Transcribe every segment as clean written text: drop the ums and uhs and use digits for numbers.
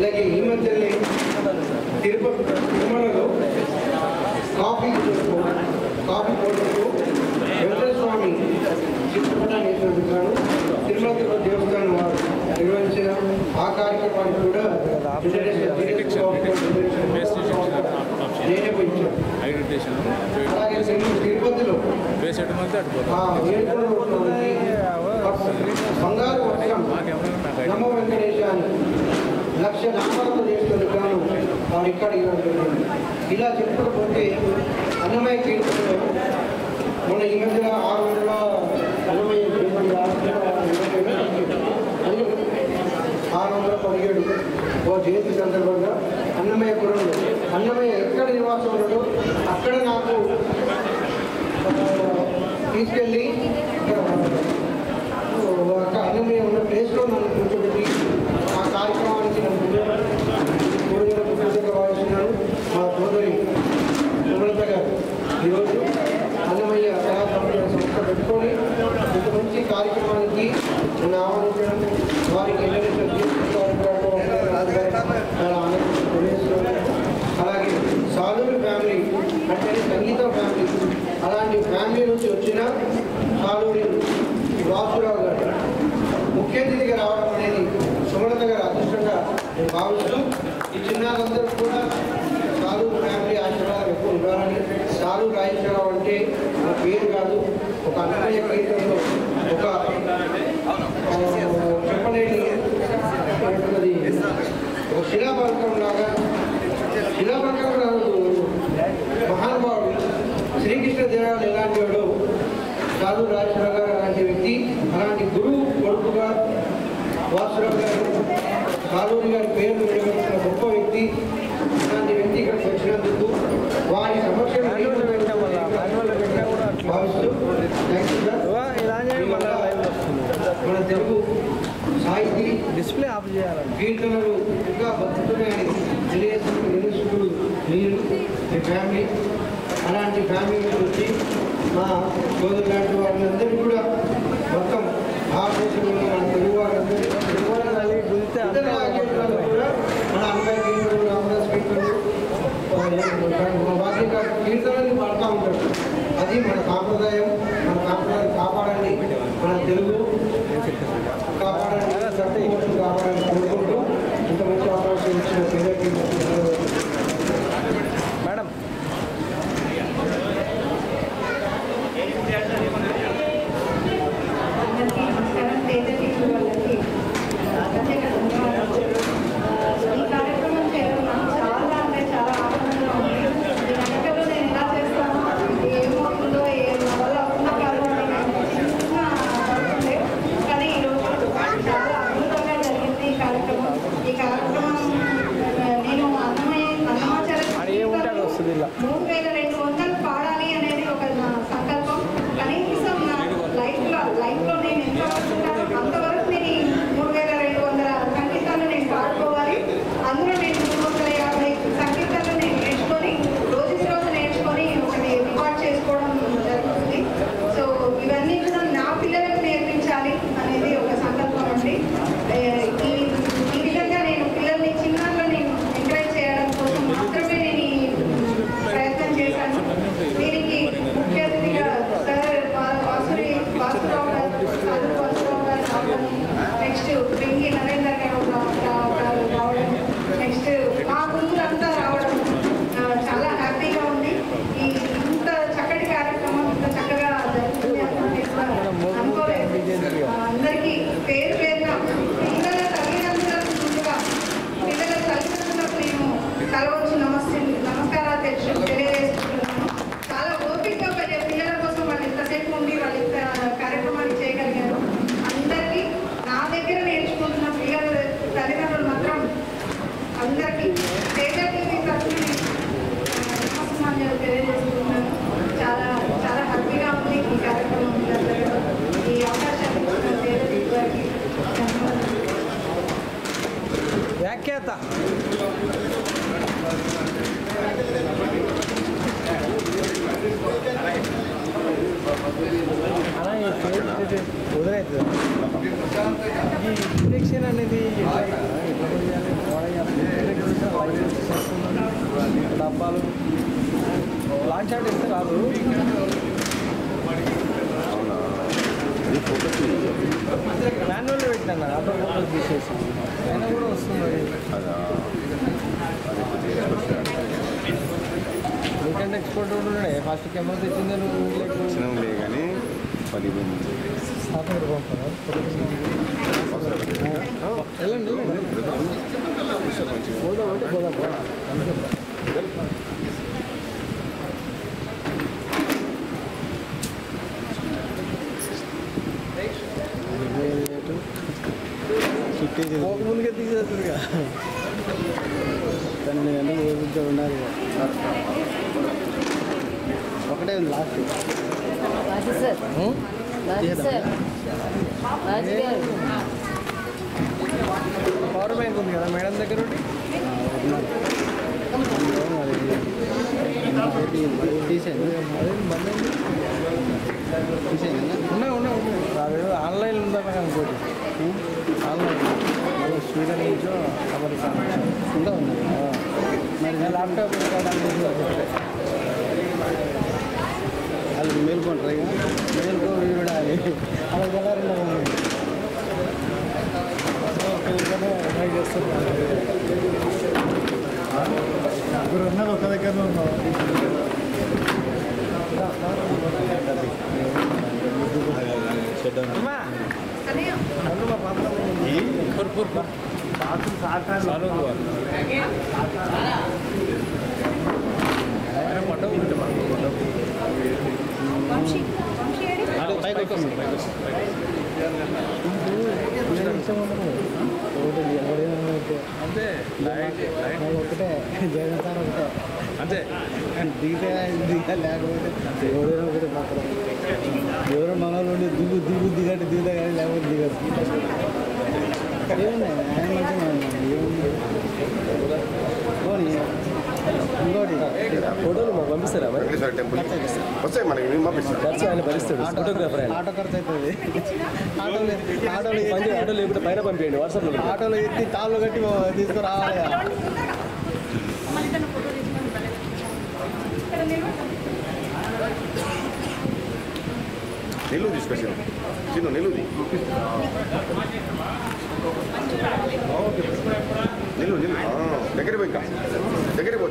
అలాగే ఈ మధ్యనే తిరుమలలో కాఫీ పౌడర్కు వెంకటేశ్వర స్వామి చిత్రపటాన్ని వేసినందుకు తిరుమల తిరుపతి దేవస్థానం వారు నిర్వహించిన ఆ కార్యక్రమాన్ని కూడా అలాగే తిరుపతిలో బంగారు వర్షం నమో వెంకటేశాన్ని 1,00,000 నామాలతో చేస్తున్నందుకు గాను వారు ఇక్కడ ఇలా చెప్పుకోకపోతే అన్నమయ్య కీర్తనలో మొన్న ఈ మధ్య 600 అన్నమయ్య 617 జయంతి సందర్భంగా అన్నమయ్యపురంలో అన్నమయ్య ఎక్కడ నివాసం ఉండదో అక్కడ నాకు తీసుకెళ్ళి అన్నమయ్య ఉన్న ప్లేస్లో నన్ను కూర్చోబెట్టి ఆ కార్యక్రమానికి నన్ను పూర్తిగా భావిస్తున్నాను. మా సోదరి సుమలత గారు ఈరోజు అన్నమయ్య కళా సంస్థ పెట్టుకొని ఇంత మంచి కార్యక్రమానికి నన్ను ఆహ్వానించడం వారికి చాలా ఆనందం తెలియజేస్తున్నాను. అలాగే సాధువుల ఫ్యామిలీ అంటే సంగీతం ఫ్యామిలీ, అలాంటి ఫ్యామిలీ నుంచి వచ్చిన సాధువుని వాసురావు గారు ముఖ్య అతిథిగా రావడం అనేది సుమలత గారు అదృష్టంగా నేను భావిస్తూ ఈ చిన్నారందరూ కూడా సాధువు ఫ్యామిలీ ఆశీర్వాదాలు ఎక్కువ ఉండాలని. సాధువు రాజేశ్వరరావు అంటే నా పేరు కాదు, ఒక అన్నమయ్య కీర్తనలో ఒక చెప్పలేని ఒక శిలాపలకం లాగా మహానుభావుడు శ్రీకృష్ణదేవరాయలు ఎలాంటి వాడు సాధు రాజేశ్వరరావు గారు అలాంటి వ్యక్తి, అలాంటి గురువు కొడుకుగా వాసురావు గారు సాధువుని గారి పేరు నిలబెట్టిన గొప్ప వ్యక్తి. అలాంటి వ్యక్తి ఇక్కడికి వచ్చినందుకు వారి సమక్షంలో భావిస్తూ మన తెలుగు సాహితీ డిస్ప్లే ఆఫ్ చేయాలి, కీర్తనలు ఇంకా బతుకుతున్నాయని తెలియజేస్తున్న నిలుసుకులు మీరు మీ ఫ్యామిలీ, అలాంటి ఫ్యామిలీ వచ్చి మా సోదరు లాంటి వాళ్ళందరినీ కూడా మొత్తం భారతదేశంలో మన తెలుగు వాళ్ళందరూ కూడా మన అమ్మాయి కీర్తనలు రామదాస్ కీర్తనలు వాటి కీర్తనని పాడుతూ ఉంటారు. అది మన సాంప్రదాయం, మన సాంప్రదాయం కాపాడండి, మన తెలుగు కాపాడండి, కాపాడాలని కోరుకుంటూ ఇంత మంచి అవకాశం ఇచ్చిన పేదకి మేడం ఈ కార్యక్రమం చేయడం నాకు చాలా అంటే చాలా ఆనందంగా ఉంది. ఈ వెనకలో నేను ఎలా చేస్తానో ఏమవుతుందో వల్ల ఉన్న కాదు కానీ ఈరోజు చాలా అద్భుతంగా జరిగింది ఈ కార్యక్రమం. ఈ కార్యక్రమం నేను అన్నమాచార్య 3,200 పాడాలి అనేది ఒక నా సంకల్పం. కనీసం నా లైఫ్లో నేను ఎంత వస్తుంటానో అంతవరకు నేను 3,200 సంగీతాలు నేను పాడుకోవాలి. అందులో నేను 350 సంగీతాలు నేను నేర్చుకొని రోజుకి రోజు నేర్చుకొని ఒకటి రికార్డ్ చేసుకోవడం జరుగుతుంది. సో ఇవన్నీ కూడా నా పిల్లలకు నేర్పించాలి అనేది ఒక సంకల్పం అండి. ఈ విధంగా నేను పిల్లల్ని చిన్నలో నేను ఎంకరేజ్ చేయడం కోసం మాత్రమే నేను ఈ ప్రయత్నం చేశాను. దీనికి ముఖ్య అతిథిగా సార్ వాసురావు గారు రావడం, నెక్స్ట్ వెంకీ నరేందర్ గారు రావడం, నెక్స్ట్ మా గురువులంతా రావడం చాలా హ్యాపీగా ఉంది. ఇంత చక్కటి కార్యక్రమం ఇంత చక్కగా జరుగుతుంది అనుకోలేదు. అందరికీ పేరు పేరున పిల్లల తల్లిదండ్రులకు ముందుగా పిల్లల తల్లిదండ్రులకు నేను కలవచ్చు నమస్కారాలు తెలియజేసుకుంటున్నాను. చాలా ఓపికగా పిల్లల కోసం వాళ్ళు ఇంతసేపు ఉండి వాళ్ళు ఇంత కార్యక్రమాన్ని చేయగలిగారు. అందరికీ నా దగ్గర నేర్చుకుంటున్న పిల్లల తల్లిదండ్రులు మాత్రం అందరికీ పేదలకి తరఫున నమస్కారాలు తెలియజేసుకుంటున్నాను. చాలా చాలా హ్యాపీగా ఉంది ఈ కార్యక్రమం ఈ అవకాశాన్ని ఇచ్చిన పేదలకి గారికి వ్యాఖ్యాత అలా వదిలేదు ఈ ఇంజెక్షన్ అనేది ఎట్లా డబ్బాలు లాంచ్ షాట్ ఇస్తే రాదు. మాన్యువల్ పెట్టాను ఆటో ఫోటోస్ తీసేసి అయినా కూడా వస్తుంది. వీకెండ్ ఎక్స్పోర్ట్ ఉండే ఫస్ట్ కెమెరా తెచ్చింది నువ్వు కానీ 10 మంది వెళ్ళండి పోదాం అంటే పోదాం ముందుగా తీసేస్తుందిగా 12 గంటలు ఓపిక ఉండాలి. ఒకటే ఉంది లాస్ట్. పవర్ బ్యాంక్ ఉంది కదా మేడం దగ్గర తీసేయండి. ఉన్నాయి ఆన్లైన్ ఉందా మేడం ఇంకోటి ఆన్లైన్ స్వీడన్ నుంచో అమెరికా ఉందా ఉంది. మరి నేను ల్యాప్టాప్ వాళ్ళు మేల్కొంటారు ఇక మేల్కో వీడు అది అలా వెళ్ళారండి ట్రై చేస్తున్నారు. ఇప్పుడు ఉన్నది ఒక దగ్గర ఉన్నాం. అంతే ఒకటే జగన్ సార్ ఒకటే అంతే దిగితే లేకపోతే ఎవరైనా ఒకటే పక్కన ఎవరో మనలో ఉండి దిగట్టు దిగుతా కానీ లేకపోతే దిగదు. ఏమున్నాయి ఆయన మంచిగా ఏముంది ఇంకోటి ఫోటోలు మాకు పంపిస్తారా మరి? వస్తాయి మనకి ఖర్చు ఆయన భరిస్తాడు ఫోటోగ్రాఫర్. ఆటో ఖర్చు అవుతుంది. ఆటోలో ఇప్పుడు పైన పంపించండి వాట్సాప్లో. ఆటోలో ఎత్తి తాళ్ళు కట్టి తీసుకురావాలి. నెల్లూరు తీసుకొచ్చాను చిన్న నెల్లూరు నెల్లూరు దగ్గర పోయి దగ్గర పో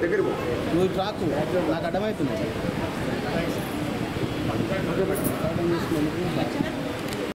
నువ్వు ట్రాక్ నాకు అడ్డమవుతుంది.